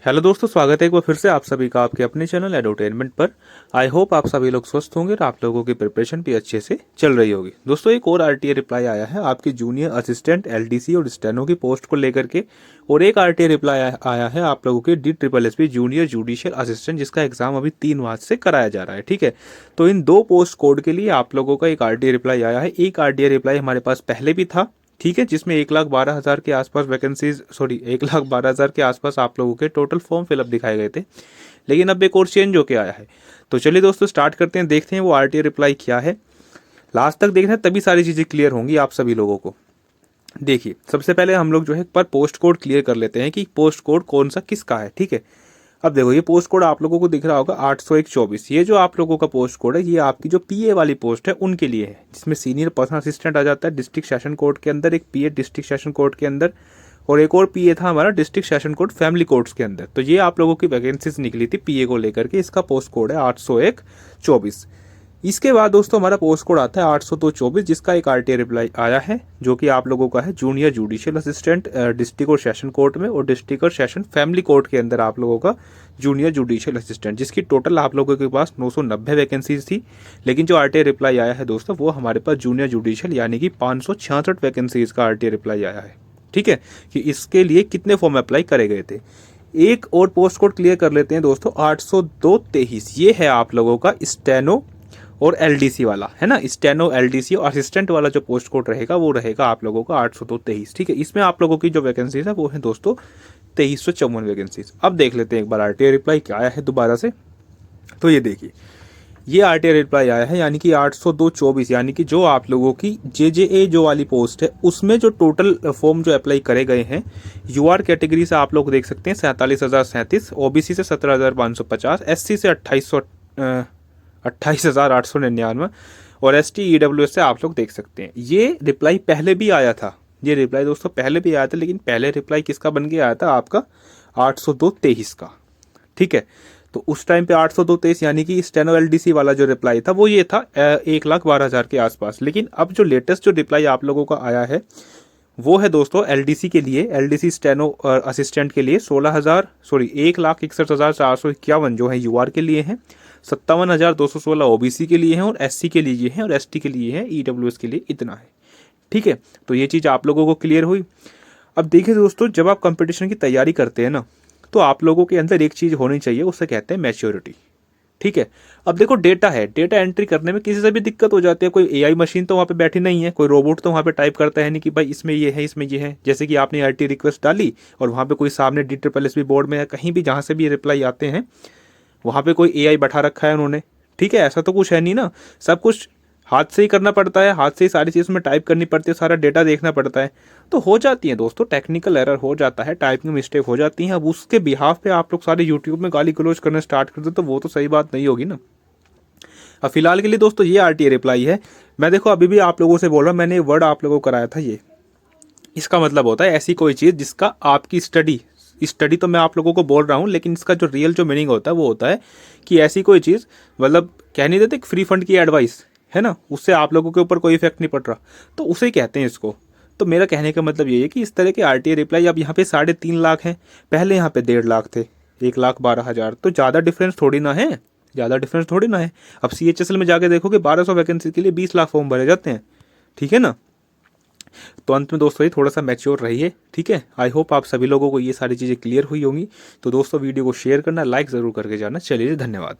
Hello दोस्तों, स्वागत है एक बार फिर से आप सभी का आपके अपने चैनल एडवर्टाइजमेंट पर। आई होप आप सभी लोग स्वस्थ होंगे और आप लोगों की प्रिपरेशन भी अच्छे से चल रही होगी। दोस्तों, एक और आरटीए रिप्लाई आया है आपकी जूनियर असिस्टेंट एलडीसी और स्टेनो की पोस्ट को लेकर के। और एक आरटीए रिप्लाई आया है आप लोगों के DSSP जूनियर जुडिशियल असिस्टेंट, जिसका एग्जाम अभी 3 मार्च से कराया जा रहा है। ठीक है, तो इन दो पोस्ट कोड के लिए आप लोगों का एक आरटीए रिप्लाई आया है। एक आरटीए रिप्लाई हमारे पास पहले भी था, ठीक है, जिसमें 1,12,000 के आसपास वैकेंसीज 1,12,000 के आसपास आप लोगों के टोटल फॉर्म फिलअप दिखाए गए थे। लेकिन अब एक और चेंज होके आया है। तो चलिए दोस्तों, स्टार्ट करते हैं, देखते हैं वो आरटीए रिप्लाई क्या है। लास्ट तक देखना है, तभी सारी चीज़ें क्लियर होंगी आप सभी लोगों को। देखिए, सबसे पहले हम लोग जो है पर पोस्ट कोड क्लियर कर लेते हैं कि पोस्ट कोड कौन सा किसका है। ठीक है, अब देखो ये पोस्ट कोड आप लोगों को दिख रहा होगा 801-24। ये जो आप लोगों का पोस्ट कोड है, ये आपकी जो पीए वाली पोस्ट है उनके लिए है, जिसमें सीनियर पर्सनल असिस्टेंट आ जाता है डिस्ट्रिक्ट सेशन कोर्ट के अंदर, एक पीए डिस्ट्रिक्ट सेशन कोर्ट के अंदर, और एक और पीए था हमारा district session court family courts के अंदर। तो ये आप लोगों की वैकेंसीज निकली थी पीए को लेकर के। इसका पोस्ट कोड है 801-24। इसके बाद दोस्तों हमारा पोस्ट कोड आता है 802-24, जिसका एक आरटीए रिप्लाई आया है, जो कि आप लोगों का है जूनियर जुडिशियल असिस्टेंट डिस्ट्रिक्ट और सेशन कोर्ट में और डिस्ट्रिक्ट और सेशन फैमिली कोर्ट के अंदर आप लोगों का जूनियर जुडिशियल असिस्टेंट, जिसकी टोटल आप लोगों के पास 990 वैकेंसीज थी। लेकिन जो आरटीए रिप्लाई आया है दोस्तों, वो हमारे पास जूनियर जुडिशियल यानी कि 566 वैकेंसीज का आरटीए रिप्लाई आया है। ठीक है, कि इसके लिए कितने फॉर्म अप्लाई करे गए थे। एक और पोस्ट कोड क्लियर कर लेते हैं दोस्तों, 802-23। ये है आप लोगों का स्टेनो और एलडीसी वाला, है ना। स्टेनो, एलडीसी और असिस्टेंट वाला जो पोस्ट कोड रहेगा वो रहेगा आप लोगों का 802-23। ठीक है, इसमें आप लोगों की जो वैकेंसीज है वो है दोस्तों 2354 वैकेंसीज। अब देख लेते हैं एक बार आरटीए रिप्लाई क्या आया है दोबारा से। तो ये देखिए, ये आरटीए रिप्लाई आया है यानी कि 802-24, यानी कि जो आप लोगों की जेजेए जो वाली पोस्ट है उसमें जो टोटल फॉर्म जो अप्लाई करे गए हैं, यूआर कैटेगरी से आप लोग देख सकते हैं 47,037, ओबीसी से 17,550, एससी से 28,899 और ST EWS से आप लोग देख सकते हैं। ये रिप्लाई पहले भी आया था, ये रिप्लाई दोस्तों पहले भी आया था, लेकिन पहले रिप्लाई किसका बन के आया था, आपका 802-23 का। ठीक है, तो उस टाइम पे 802-23 यानी कि स्टेनो एलडीसी वाला जो रिप्लाई था वो ये था 1,12,000 के आसपास। लेकिन अब जो लेटेस्ट जो रिप्लाई आप लोगों का आया है वो है दोस्तों एलडीसी के लिए, एलडीसी स्टेनो असिस्टेंट के लिए 1,61,451 जो है यूआर के लिए हैं, 57,216 ओबीसी के लिए हैं और एससी के लिए हैं और एसटी के लिए हैं, ईडब्ल्यूएस के लिए इतना है। ठीक है, तो ये चीज़ आप लोगों को क्लियर हुई। अब देखिए दोस्तों, जब आप कंपटीशन की तैयारी करते हैं ना, तो आप लोगों के अंदर एक चीज़ होनी चाहिए, उसे कहते हैं मैच्योरिटी। ठीक है, अब देखो डेटा है, डेटा एंट्री करने में किसी से भी दिक्कत हो जाती है। कोई एआई मशीन तो वहाँ पे बैठी नहीं है, कोई रोबोट तो वहाँ पे टाइप करता है नहीं कि भाई इसमें ये है इसमें ये है। जैसे कि आपने आरटी रिक्वेस्ट डाली और वहाँ पे कोई सामने DSSP बोर्ड में या कहीं भी जहाँ से भी रिप्लाई आते हैं वहाँ पे कोई एआई बैठा रखा है उन्होंने। ठीक है, ऐसा तो कुछ है नहीं ना, सब कुछ हाथ से ही करना पड़ता है, हाथ से ही सारी चीज़ में टाइप करनी पड़ती है, सारा डेटा देखना पड़ता है। तो हो जाती है दोस्तों, टेक्निकल एरर हो जाता है, टाइपिंग मिस्टेक हो जाती है। अब उसके बिहाफ पे आप लोग सारे यूट्यूब में गाली गलौज करना स्टार्ट कर दो तो वो तो सही बात नहीं होगी ना। अब फिलहाल के लिए दोस्तों ये आरटीए रिप्लाई है। मैं देखो अभी भी आप लोगों से बोल रहा हूँ, मैंने वर्ड आप लोगों को कराया था ये, इसका मतलब होता है ऐसी कोई चीज़ जिसका आपकी स्टडी तो मैं आप लोगों को बोल रहा हूँ, लेकिन इसका जो रियल जो मीनिंग होता है वो होता है कि ऐसी कोई चीज़, मतलब कह नहीं देते फ्री फंड की एडवाइस है ना, उससे आप लोगों के ऊपर कोई इफेक्ट नहीं पड़ रहा, तो उसे कहते हैं इसको। तो मेरा कहने का मतलब ये है कि इस तरह के आरटीए रिप्लाई अब यहाँ पे 3.5 लाख हैं, पहले यहाँ पे 1.5 लाख थे, 1,12,000, तो ज़्यादा डिफरेंस थोड़ी ना है, ज़्यादा डिफरेंस थोड़ी ना है। अब CHSL में जाके देखोगे 1200 वैकेंसी के लिए 20 लाख फॉर्म भरे जाते हैं। ठीक है ना, तो अंत में दोस्तों ये थोड़ा सा मैच्योर रहिए। ठीक है, आई होप आप सभी लोगों को ये सारी चीज़ें क्लियर हुई होंगी। तो दोस्तों वीडियो को शेयर करना, लाइक ज़रूर करके जाना। चलिए, धन्यवाद।